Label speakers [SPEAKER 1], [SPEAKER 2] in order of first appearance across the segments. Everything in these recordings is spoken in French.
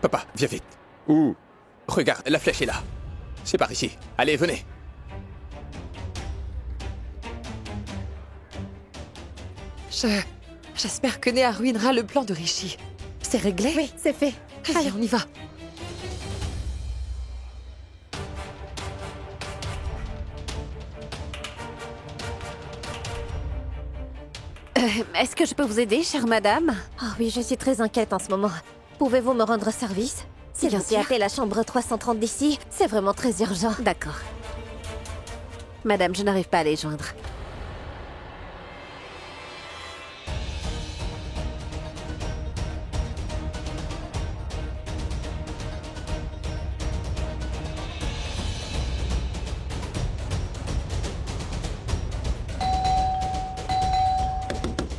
[SPEAKER 1] Papa, viens vite.
[SPEAKER 2] Où?
[SPEAKER 1] Regarde, la flèche est là. C'est par ici. Allez, venez.
[SPEAKER 3] J'espère que Néa ruinera le plan de Rishi. C'est réglé?
[SPEAKER 4] Oui, c'est fait.
[SPEAKER 3] Allez, on y va.
[SPEAKER 4] Est-ce que je peux vous aider, chère madame? Oh oui, je suis très inquiète en ce moment. Pouvez-vous me rendre service? S'il
[SPEAKER 3] Bien
[SPEAKER 4] vous plaît,
[SPEAKER 3] sûr.
[SPEAKER 4] appelez la chambre 330 d'ici. C'est vraiment très urgent. D'accord. Madame, je n'arrive pas à les joindre.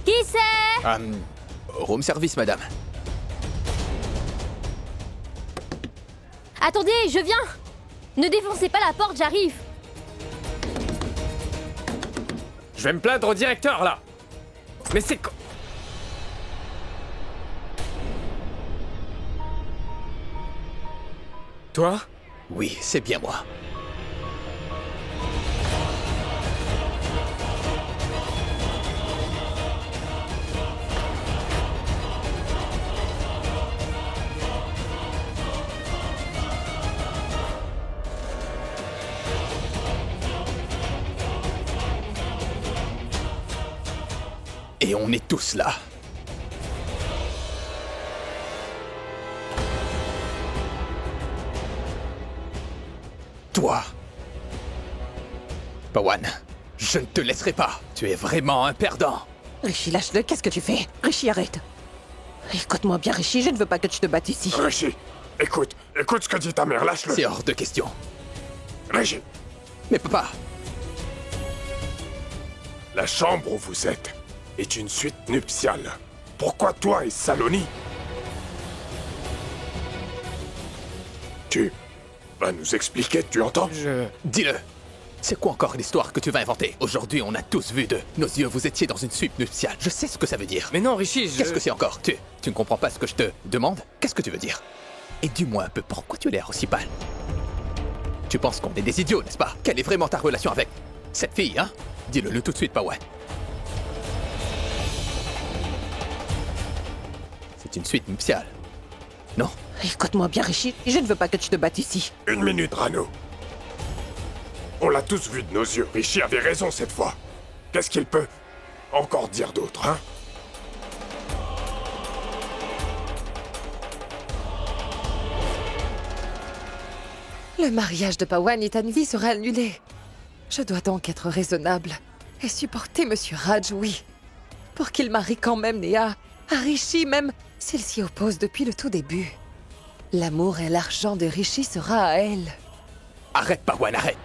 [SPEAKER 4] Qui c'est?
[SPEAKER 1] Room service, madame.
[SPEAKER 5] Attendez, je viens! Ne défoncez pas la porte, j'arrive!
[SPEAKER 2] Je vais me plaindre au directeur, là. Mais c'est quoi? Toi?
[SPEAKER 1] Oui, c'est bien moi. Et on est tous là. Toi. Pawan, je ne te laisserai pas. Tu es vraiment un perdant.
[SPEAKER 3] Rishi, lâche-le. Qu'est-ce que tu fais? Rishi, arrête. Écoute-moi bien, Rishi. Je ne veux pas que tu te battes ici.
[SPEAKER 6] Rishi, écoute ce que dit ta mère, lâche-le.
[SPEAKER 1] C'est hors de question.
[SPEAKER 6] Rishi,
[SPEAKER 1] Mais papa,
[SPEAKER 6] la chambre où vous êtes est une suite nuptiale. Pourquoi toi et Saloni? Tu vas nous expliquer, tu entends?
[SPEAKER 1] dis-le. C'est quoi encore l'histoire que tu vas inventer? Aujourd'hui, on a tous vu de nos yeux, vous étiez dans une suite nuptiale. Je sais ce que ça veut dire.
[SPEAKER 2] Mais non, Rishi,
[SPEAKER 1] Qu'est-ce que c'est encore? Tu ne comprends pas ce que je te demande? Qu'est-ce que tu veux dire? Et dis-moi un peu, pourquoi tu as l'air aussi pâle? Tu penses qu'on est des idiots, n'est-ce pas? Quelle est vraiment ta relation avec cette fille, hein? Dis-le tout de suite, Pawan. C'est une suite nuptiale. Non?
[SPEAKER 3] Écoute-moi bien, Rishi. Je ne veux pas que tu te battes ici.
[SPEAKER 6] Une minute, Rano. On l'a tous vu de nos yeux. Rishi avait raison cette fois. Qu'est-ce qu'il peut encore dire d'autre, hein?
[SPEAKER 3] Le mariage de Pawan et Tanvi sera annulé. Je dois donc être raisonnable et supporter Monsieur Raj, oui. Pour qu'il marie quand même Néa à Rishi, même s'il s'y oppose depuis le tout début. L'amour et l'argent de Rishi sera à elle.
[SPEAKER 1] Arrête, Pawan, arrête!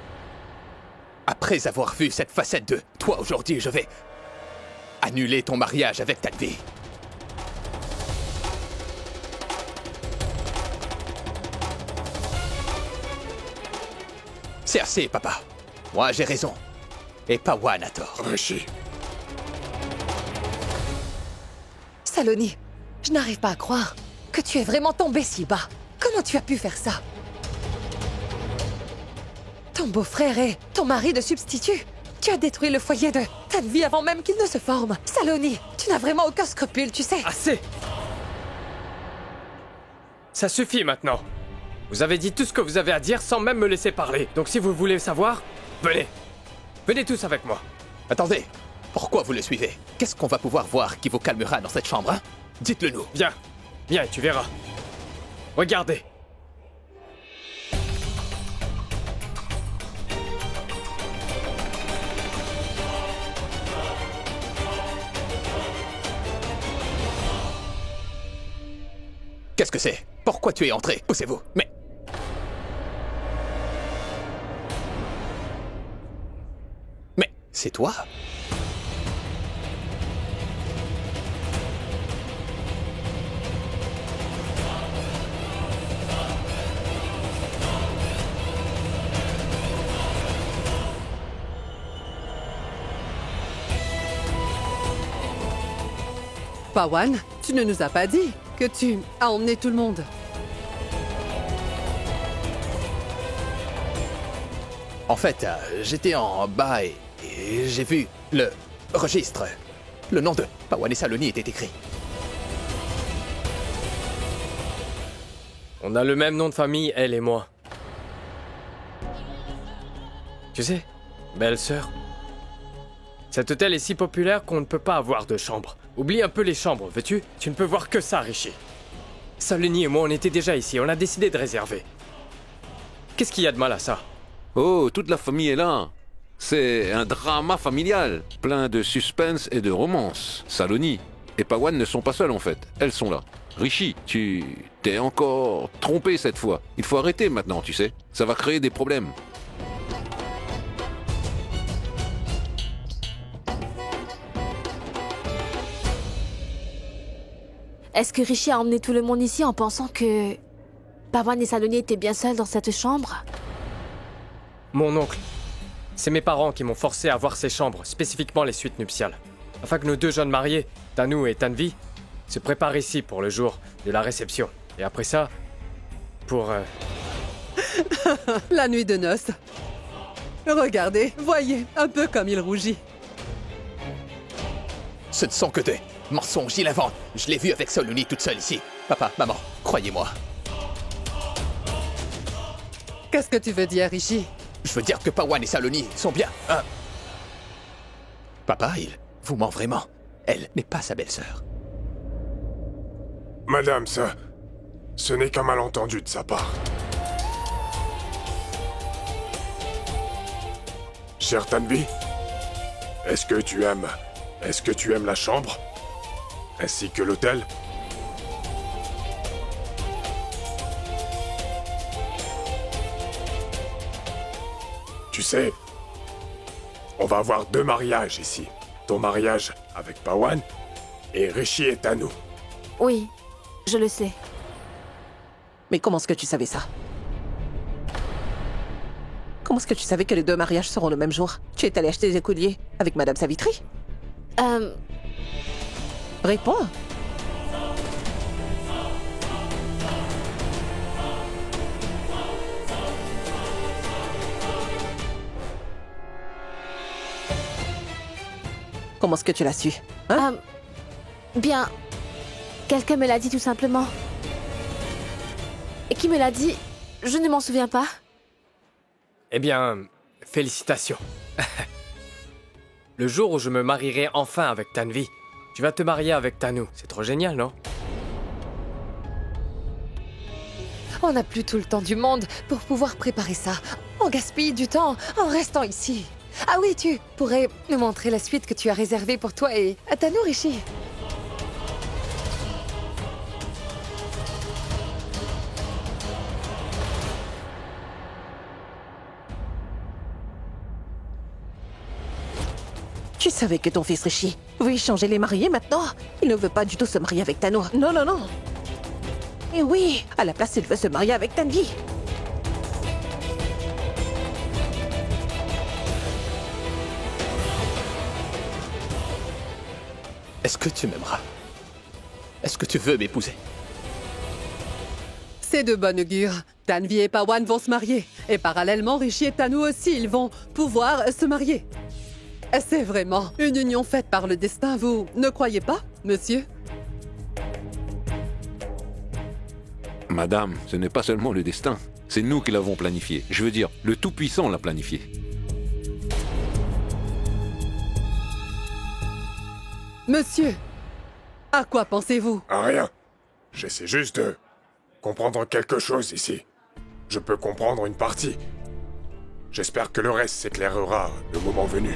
[SPEAKER 1] Après avoir vu cette facette de toi aujourd'hui, je vais annuler ton mariage avec Tanvi. C'est assez, papa. Moi, j'ai raison. Et Pawan a tort.
[SPEAKER 6] Rishi,
[SPEAKER 3] Saloni, je n'arrive pas à croire que tu es vraiment tombé si bas. Comment tu as pu faire ça? Ton beau-frère est ton mari de substitut. Tu as détruit le foyer de Tanvi avant même qu'il ne se forme. Saloni, tu n'as vraiment aucun scrupule, tu sais.
[SPEAKER 2] Assez! Ça suffit maintenant. Vous avez dit tout ce que vous avez à dire sans même me laisser parler. Donc si vous voulez savoir, venez. Venez tous avec moi.
[SPEAKER 1] Attendez, pourquoi vous le suivez? Qu'est-ce qu'on va pouvoir voir qui vous calmera dans cette chambre, hein? Dites-le nous.
[SPEAKER 2] Viens. Viens et tu verras. Regardez.
[SPEAKER 1] Qu'est-ce que c'est? Pourquoi tu es entré? Poussez-vous. Mais... c'est toi?
[SPEAKER 3] Pawan, tu ne nous as pas dit que tu as emmené tout le monde.
[SPEAKER 1] En fait, j'étais en bas et j'ai vu le registre. Le nom de Pawan et Saloni était écrit.
[SPEAKER 2] On a le même nom de famille, elle et moi. Tu sais, belle-sœur, cet hôtel est si populaire qu'on ne peut pas avoir de chambre. Oublie un peu les chambres, veux-tu? Tu ne peux voir que ça, Rishi. Saloni et moi, on était déjà ici, on a décidé de réserver. Qu'est-ce qu'il y a de mal à ça?
[SPEAKER 7] Oh, toute la famille est là. C'est un drama familial, plein de suspense et de romance. Saloni et Pawan ne sont pas seules en fait, elles sont là. Rishi, tu t'es encore trompé cette fois. Il faut arrêter maintenant, tu sais. Ça va créer des problèmes.
[SPEAKER 4] Est-ce que Rishi a emmené tout le monde ici en pensant que Pawan et Saloni étaient bien seuls dans cette chambre?
[SPEAKER 2] Mon oncle. C'est mes parents qui m'ont forcé à voir ces chambres, spécifiquement les suites nuptiales. Afin que nos deux jeunes mariés, Tanu et Tanvi, se préparent ici pour le jour de la réception. Et après ça, pour...
[SPEAKER 8] La nuit de noces. Regardez, voyez, un peu comme il rougit.
[SPEAKER 1] Ce ne sont que des mensonges, il invente. Je l'ai vu avec Saloni toute seule ici. Papa, maman, croyez-moi.
[SPEAKER 8] Qu'est-ce que tu veux dire, Rishi?
[SPEAKER 1] Je veux dire que Pawan et Saloni sont bien, hein. Papa, il vous ment vraiment. Elle n'est pas sa belle-sœur.
[SPEAKER 6] Madame, ce n'est qu'un malentendu de sa part. Cher Tanvi, est-ce que tu aimes la chambre? Ainsi que l'hôtel? Tu sais, on va avoir 2 mariages ici. Ton mariage avec Pawan et Rishi et Tanu.
[SPEAKER 4] Oui, je le sais.
[SPEAKER 8] Mais comment est-ce que tu savais ça? Comment est-ce que tu savais que les 2 mariages seront le même jour? Tu es allé acheter des colliers avec Madame Savitri? Réponds. Comment est-ce que tu l'as su? Hein?
[SPEAKER 4] Bien, quelqu'un me l'a dit tout simplement. Et qui me l'a dit, je ne m'en souviens pas.
[SPEAKER 2] Eh bien, félicitations. Le jour où je me marierai enfin avec Tanvi, tu vas te marier avec Tanu. C'est trop génial, non?
[SPEAKER 3] On n'a plus tout le temps du monde pour pouvoir préparer ça. On gaspille du temps en restant ici. Ah oui, tu pourrais nous montrer la suite que tu as réservée pour toi et Tanu, Rishi.
[SPEAKER 8] Tu savais que ton fils Rishi veut changer les mariés maintenant? Il ne veut pas du tout se marier avec Tanu. Non, non, non. Et oui, à la place, il veut se marier avec Tanvi.
[SPEAKER 1] Est-ce que tu m'aimeras? Est-ce que tu veux m'épouser?
[SPEAKER 8] C'est de bon augure. Tanvi et Pawan vont se marier. Et parallèlement, Rishi et Tanu aussi, ils vont pouvoir se marier. C'est vraiment une union faite par le destin, vous ne croyez pas, monsieur?
[SPEAKER 7] Madame, ce n'est pas seulement le destin. C'est nous qui l'avons planifié. Je veux dire, le Tout-Puissant l'a planifié.
[SPEAKER 8] Monsieur, à quoi pensez-vous?
[SPEAKER 6] À rien. J'essaie juste de comprendre quelque chose ici. Je peux comprendre une partie. J'espère que le reste s'éclairera le moment venu.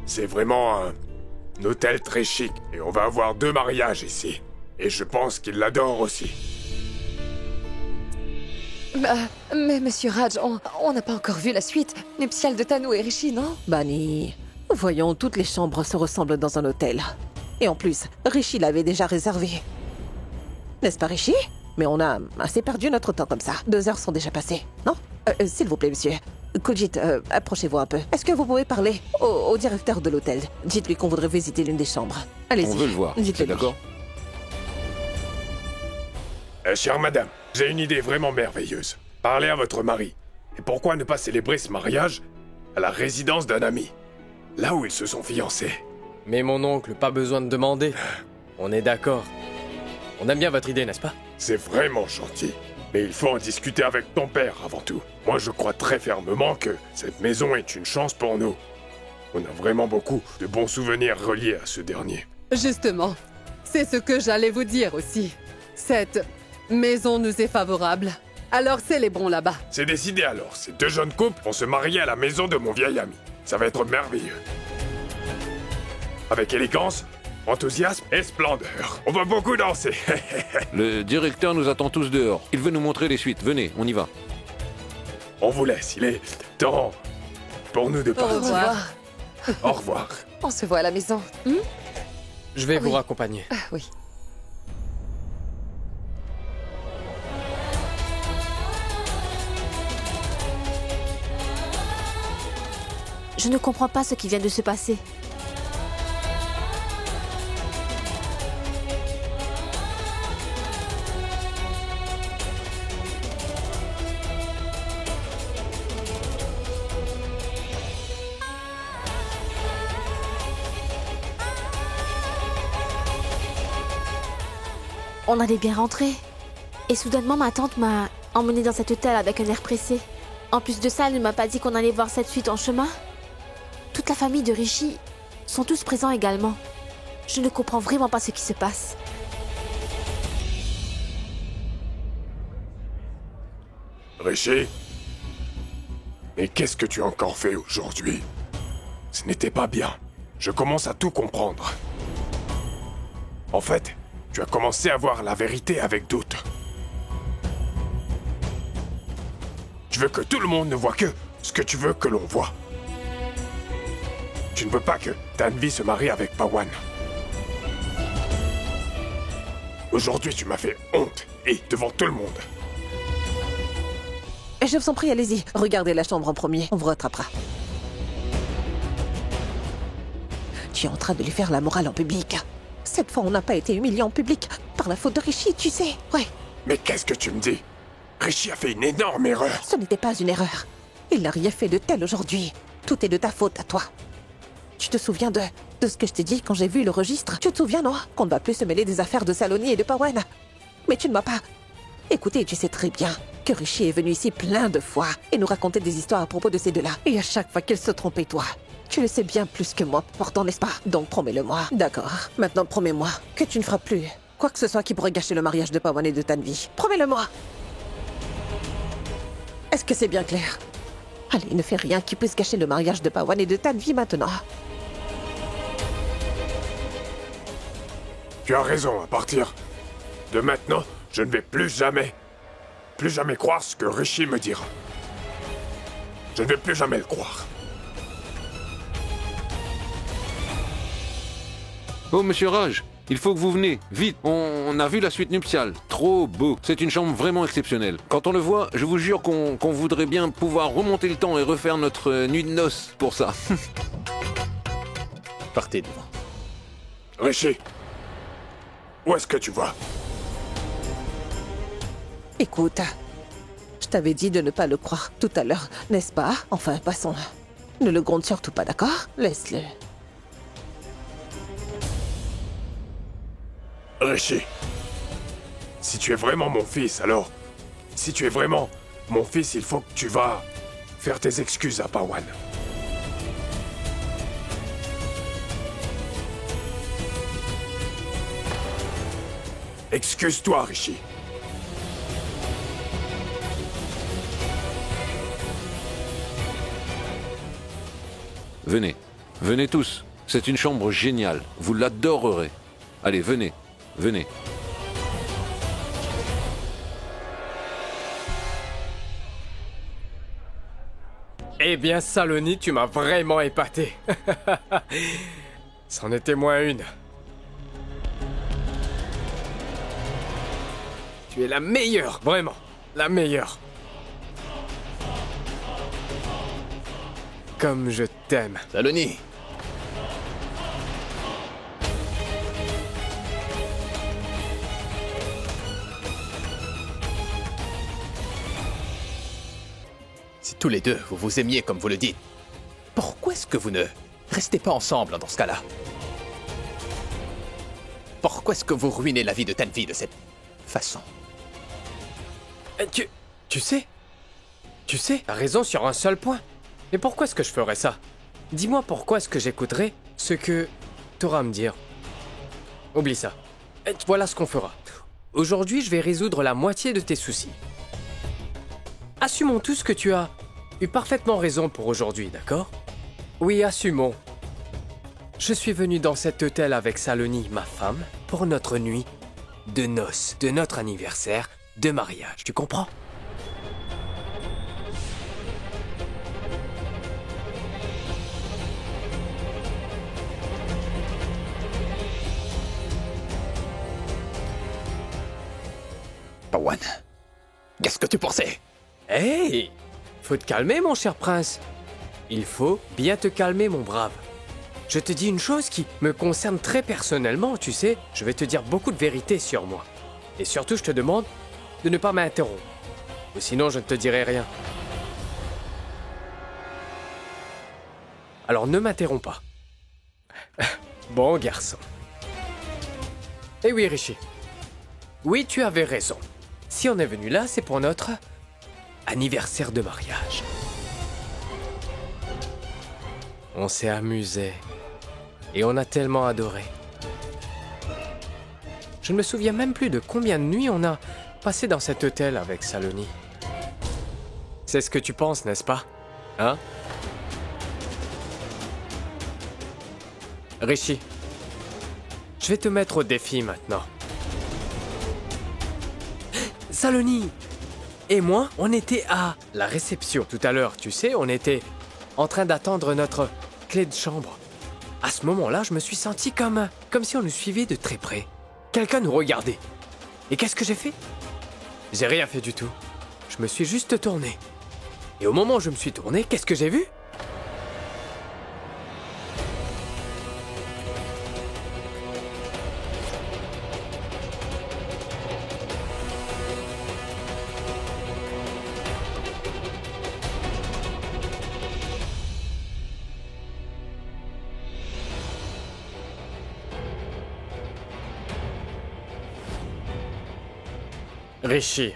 [SPEAKER 6] C'est vraiment un hôtel très chic et on va avoir 2 mariages ici. Et je pense qu'il l'adore aussi.
[SPEAKER 3] Mais monsieur Raj, on n'a pas encore vu la suite nuptiale de Tanu et Rishi, non?
[SPEAKER 8] Bani, voyons, toutes les chambres se ressemblent dans un hôtel. Et en plus, Rishi l'avait déjà réservé. N'est-ce pas, Rishi? Mais on a assez perdu notre temps comme ça. 2 heures sont déjà passées, non? S'il vous plaît, monsieur. Kujit, approchez-vous un peu. Est-ce que vous pouvez parler au directeur de l'hôtel? Dites-lui qu'on voudrait visiter l'une des chambres. Allez-y.
[SPEAKER 7] On veut le voir,
[SPEAKER 8] Dites-le
[SPEAKER 7] c'est
[SPEAKER 8] lui.
[SPEAKER 7] d'accord?
[SPEAKER 6] Chère madame, j'ai une idée vraiment merveilleuse. Parlez à votre mari. Et pourquoi ne pas célébrer ce mariage à la résidence d'un ami, là où ils se sont fiancés?
[SPEAKER 2] Mais mon oncle, pas besoin de demander. On est d'accord. On aime bien votre idée, n'est-ce pas?
[SPEAKER 6] C'est vraiment gentil. Mais il faut en discuter avec ton père avant tout. Moi, je crois très fermement que cette maison est une chance pour nous. On a vraiment beaucoup de bons souvenirs reliés à ce dernier.
[SPEAKER 9] Justement, c'est ce que j'allais vous dire aussi. Cette maison nous est favorable. Alors célébrons là-bas.
[SPEAKER 6] C'est décidé alors. Ces deux jeunes couples vont se marier à la maison de mon vieil ami. Ça va être merveilleux. Avec élégance, enthousiasme et splendeur. On va beaucoup danser.
[SPEAKER 7] Le directeur nous attend tous dehors. Il veut nous montrer les suites. Venez, on y va.
[SPEAKER 6] On vous laisse. Il est temps pour nous de
[SPEAKER 3] Au
[SPEAKER 6] partir.
[SPEAKER 3] revoir.
[SPEAKER 6] Au revoir.
[SPEAKER 3] On se voit à la maison.
[SPEAKER 2] Je vais
[SPEAKER 3] Ah
[SPEAKER 2] vous
[SPEAKER 3] oui.
[SPEAKER 2] raccompagner.
[SPEAKER 3] Ah oui.
[SPEAKER 4] Je ne comprends pas ce qui vient de se passer. On allait bien rentrer. Et soudainement, ma tante m'a emmenée dans cet hôtel avec un air pressé. En plus de ça, elle ne m'a pas dit qu'on allait voir cette suite en chemin. Toute la famille de Rishi sont tous présents également. Je ne comprends vraiment pas ce qui se passe.
[SPEAKER 6] Rishi? Mais qu'est-ce que tu as encore fait aujourd'hui? Ce n'était pas bien. Je commence à tout comprendre. En fait, tu as commencé à voir la vérité avec doute. Tu veux que tout le monde ne voit que ce que tu veux que l'on voit. Tu ne veux pas que Tanvi se marie avec Pawan. Aujourd'hui, tu m'as fait honte, et devant tout le monde.
[SPEAKER 8] Et je vous en prie, allez-y. Regardez la chambre en premier. On vous rattrapera. Tu es en train de lui faire la morale en public. Cette fois, on n'a pas été humilié en public par la faute de Rishi, tu sais. Ouais,
[SPEAKER 6] Mais qu'est-ce que tu me dis? Rishi a fait une énorme erreur.
[SPEAKER 8] ce n'était pas une erreur. Il n'a rien fait de tel aujourd'hui. Tout est de ta faute à toi. Tu te souviens de ce que je t'ai dit quand j'ai vu le registre? Tu te souviens, non? Qu'on ne va plus se mêler des affaires de Saloni et de Pawan. Mais tu ne m'as pas... Écoutez, tu sais très bien que Rishi est venu ici plein de fois et nous racontait des histoires à propos de ces deux-là. Et à chaque fois qu'il se trompait, toi, tu le sais bien plus que moi, pourtant, n'est-ce pas? Donc promets-le-moi. D'accord. Maintenant, promets-moi que tu ne feras plus quoi que ce soit qui pourrait gâcher le mariage de Pawan et de Tanvi. Promets-le-moi. Est-ce que c'est bien clair? Allez, ne fais rien qui puisse gâcher le mariage de Pawan et de Tanvi maintenant.
[SPEAKER 6] Tu as raison, à partir de maintenant, je ne vais plus jamais croire ce que Rishi me dira. Je ne vais plus jamais le croire.
[SPEAKER 7] Oh, monsieur Raj, il faut que vous venez. Vite, on a vu la suite nuptiale. Trop beau. C'est une chambre vraiment exceptionnelle. Quand on le voit, je vous jure qu'on voudrait bien pouvoir remonter le temps et refaire notre nuit de noces pour ça.
[SPEAKER 1] Partez devant.
[SPEAKER 6] Rishi, où est-ce que tu vas?
[SPEAKER 8] Écoute, je t'avais dit de ne pas le croire tout à l'heure, n'est-ce pas? Enfin, passons. Ne le gronde surtout pas, d'accord? Laisse-le.
[SPEAKER 6] Rishi, si tu es vraiment mon fils, alors... Si tu es vraiment mon fils, il faut que tu vas faire tes excuses à Pawan. Excuse-toi, Rishi.
[SPEAKER 7] Venez. Venez tous. C'est une chambre géniale. Vous l'adorerez. Allez, venez. Venez.
[SPEAKER 2] Eh bien, Saloni, tu m'as vraiment épaté. C'en était moins une. Tu es la meilleure, vraiment. La meilleure. Comme je t'aime.
[SPEAKER 1] Saloni. tous les deux, vous vous aimiez comme vous le dites. Pourquoi est-ce que vous ne restez pas ensemble dans ce cas-là? Pourquoi est-ce que vous ruinez la vie de Tanvi de cette façon?
[SPEAKER 2] Tu sais, t'as raison sur un seul point. Mais pourquoi est-ce que je ferais ça? Dis-moi pourquoi est-ce que j'écouterais ce que t'auras à me dire. Oublie ça. Voilà ce qu'on fera. Aujourd'hui, je vais résoudre la moitié de tes soucis. Assumons tous que tu as eu parfaitement raison pour aujourd'hui, d'accord? Oui, assumons. Je suis venu dans cet hôtel avec Saloni, ma femme, pour notre nuit de noces, de notre anniversaire, de mariage. Tu comprends?
[SPEAKER 1] Pawan, qu'est-ce que tu pensais?
[SPEAKER 2] Hey! Faut te calmer, mon cher prince. Il faut bien te calmer, mon brave. Je te dis une chose qui me concerne très personnellement, tu sais. Je vais te dire beaucoup de vérités sur moi. Et surtout, je te demande de ne pas m'interrompre. Ou sinon, je ne te dirai rien. Alors, ne m'interromps pas. Bon garçon. Eh oui, Rishi. Oui, tu avais raison. Si on est venu là, c'est pour notre anniversaire de mariage. On s'est amusé. Et on a tellement adoré. Je ne me souviens même plus de combien de nuits on a passé dans cet hôtel avec Saloni. C'est ce que tu penses, n'est-ce pas? Hein? Rishi, je vais te mettre au défi maintenant. Saloni et moi, on était à la réception. Tout à l'heure, tu sais, on était en train d'attendre notre clé de chambre. À ce moment-là, je me suis senti comme si on nous suivait de très près. Quelqu'un nous regardait. Et qu'est-ce que j'ai fait? J'ai rien fait du tout. Je me suis juste tourné. Et au moment où je me suis tourné, qu'est-ce que j'ai vu? Rishi,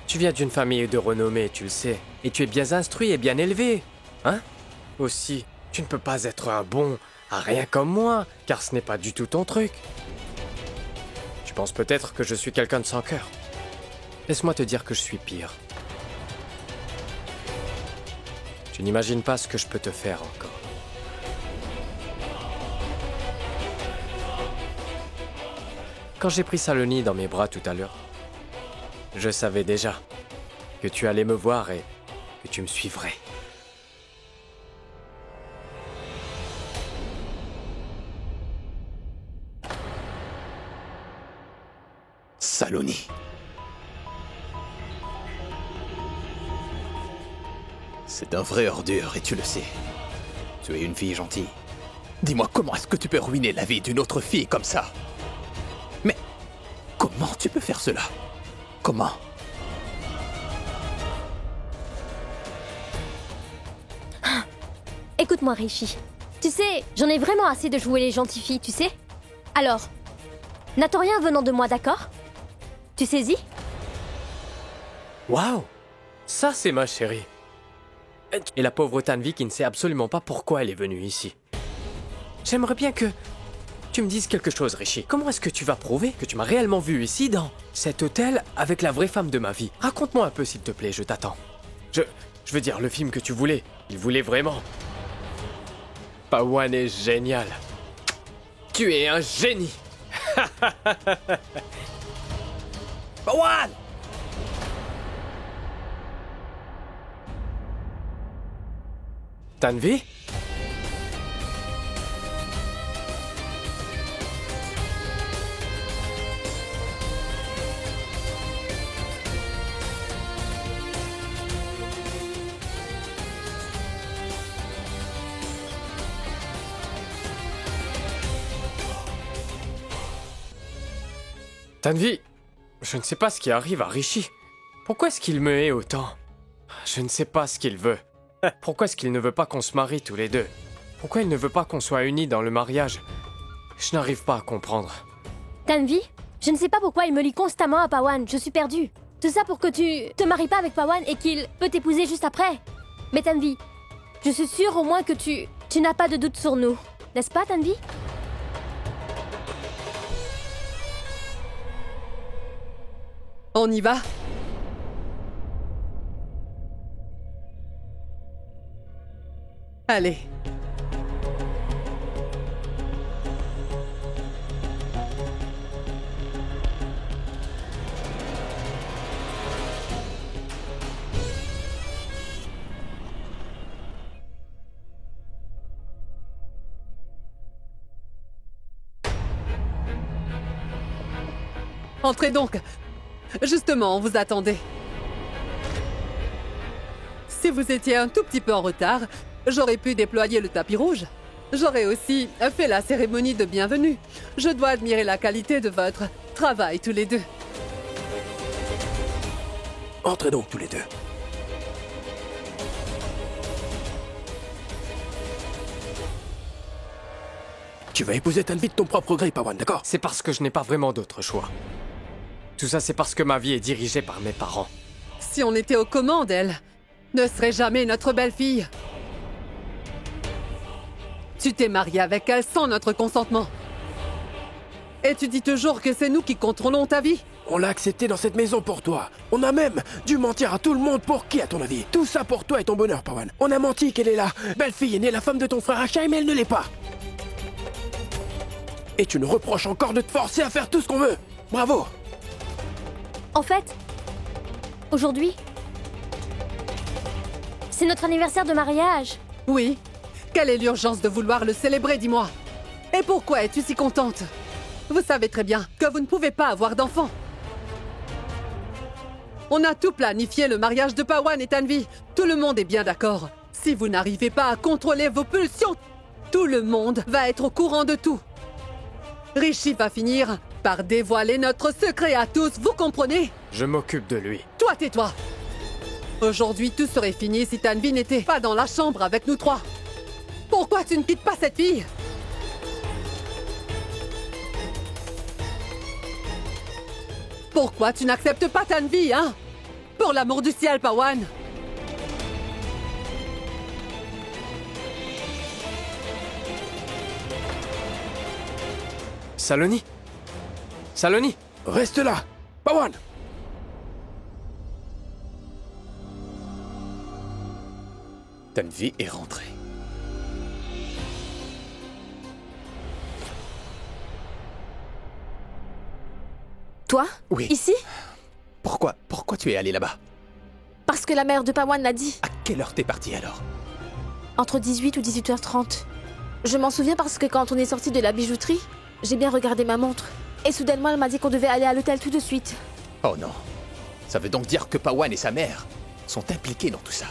[SPEAKER 2] tu viens d'une famille de renommée, tu le sais, et tu es bien instruit et bien élevé, hein? Aussi, tu ne peux pas être un bon à rien comme moi, car ce n'est pas du tout ton truc. Tu penses peut-être que je suis quelqu'un de sans cœur. Laisse-moi te dire que je suis pire. Tu n'imagines pas ce que je peux te faire encore. Quand j'ai pris Saloni dans mes bras tout à l'heure, je savais déjà que tu allais me voir et que tu me suivrais.
[SPEAKER 1] Saloni. C'est un vrai ordure et tu le sais. Tu es une fille gentille. Dis-moi, comment est-ce que tu peux ruiner la vie d'une autre fille comme ça? Mais comment tu peux faire cela? Comment?
[SPEAKER 5] Écoute-moi, Rishi. Tu sais, j'en ai vraiment assez de jouer les gentilles filles, tu sais? Alors, n'attends rien venant de moi, d'accord? Tu saisis?
[SPEAKER 2] Waouh! Ça, c'est ma chérie. Et la pauvre Tanvi qui ne sait absolument pas pourquoi elle est venue ici. J'aimerais bien que tu me dises quelque chose, Rishi. Comment est-ce que tu vas prouver que tu m'as réellement vu ici, dans cet hôtel, avec la vraie femme de ma vie? Raconte-moi un peu, s'il te plaît, je t'attends. Je veux dire, le film que tu voulais, il voulait vraiment. Pawan est génial. Tu es un génie.
[SPEAKER 1] Pawan!
[SPEAKER 2] Tanvi? Tanvi, je ne sais pas ce qui arrive à Rishi. Pourquoi est-ce qu'il me hait autant? Je ne sais pas ce qu'il veut. Pourquoi est-ce qu'il ne veut pas qu'on se marie tous les deux? Pourquoi il ne veut pas qu'on soit unis dans le mariage? Je n'arrive pas à comprendre.
[SPEAKER 5] Tanvi, je ne sais pas pourquoi il me lie constamment à Pawan, je suis perdue. Tout ça pour que tu te maries pas avec Pawan et qu'il peut t'épouser juste après. Mais Tanvi, je suis sûre au moins que tu n'as pas de doute sur nous. N'est-ce pas, Tanvi?
[SPEAKER 9] On y va? Allez. Entrez donc. Justement, on vous attendait. Si vous étiez un tout petit peu en retard, j'aurais pu déployer le tapis rouge. J'aurais aussi fait la cérémonie de bienvenue. Je dois admirer la qualité de votre travail tous les deux.
[SPEAKER 10] Entrez donc tous les deux. Tu vas épouser Tanvi de ton propre gré, Pawan, d'accord?
[SPEAKER 2] C'est parce que je n'ai pas vraiment d'autre choix. Tout ça, c'est parce que ma vie est dirigée par mes parents.
[SPEAKER 9] Si on était aux commandes, elle ne serait jamais notre belle-fille. Tu t'es marié avec elle sans notre consentement. Et tu dis toujours que c'est nous qui contrôlons ta vie?
[SPEAKER 10] On l'a accepté dans cette maison pour toi. On a même dû mentir à tout le monde pour qui, à ton avis? Tout ça pour toi et ton bonheur, Pawan. On a menti qu'elle est la belle-fille née la femme de ton frère Acha, mais elle ne l'est pas. Et tu nous reproches encore de te forcer à faire tout ce qu'on veut. Bravo.
[SPEAKER 5] En fait, aujourd'hui, c'est notre anniversaire de mariage.
[SPEAKER 9] Oui. Quelle est l'urgence de vouloir le célébrer, dis-moi? Et pourquoi es-tu si contente? Vous savez très bien que vous ne pouvez pas avoir d'enfant. On a tout planifié le mariage de Pawan et Tanvi. Tout le monde est bien d'accord. Si vous n'arrivez pas à contrôler vos pulsions, tout le monde va être au courant de tout. Rishi va finir par dévoiler notre secret à tous, vous comprenez?
[SPEAKER 2] Je m'occupe de lui.
[SPEAKER 9] Toi, tais-toi! Aujourd'hui, tout serait fini si Tanvi n'était pas dans la chambre avec nous trois. Pourquoi tu ne quittes pas cette fille? Pourquoi tu n'acceptes pas Tanvi, hein? Pour l'amour du ciel, Pawan!
[SPEAKER 2] Saloni? Saloni?
[SPEAKER 10] Reste là, Pawan.
[SPEAKER 1] Tanvi est rentrée.
[SPEAKER 4] Toi?
[SPEAKER 1] Oui.
[SPEAKER 4] Ici?
[SPEAKER 1] Pourquoi tu es allé là-bas?
[SPEAKER 4] Parce que la mère de Pawan l'a dit.
[SPEAKER 1] À quelle heure t'es parti alors?
[SPEAKER 4] Entre 18 ou 18h30. Je m'en souviens parce que quand on est sorti de la bijouterie, j'ai bien regardé ma montre. Et soudainement, elle m'a dit qu'on devait aller à l'hôtel tout de suite.
[SPEAKER 1] Oh non. Ça veut donc dire que Pawan et sa mère sont impliqués dans tout ça.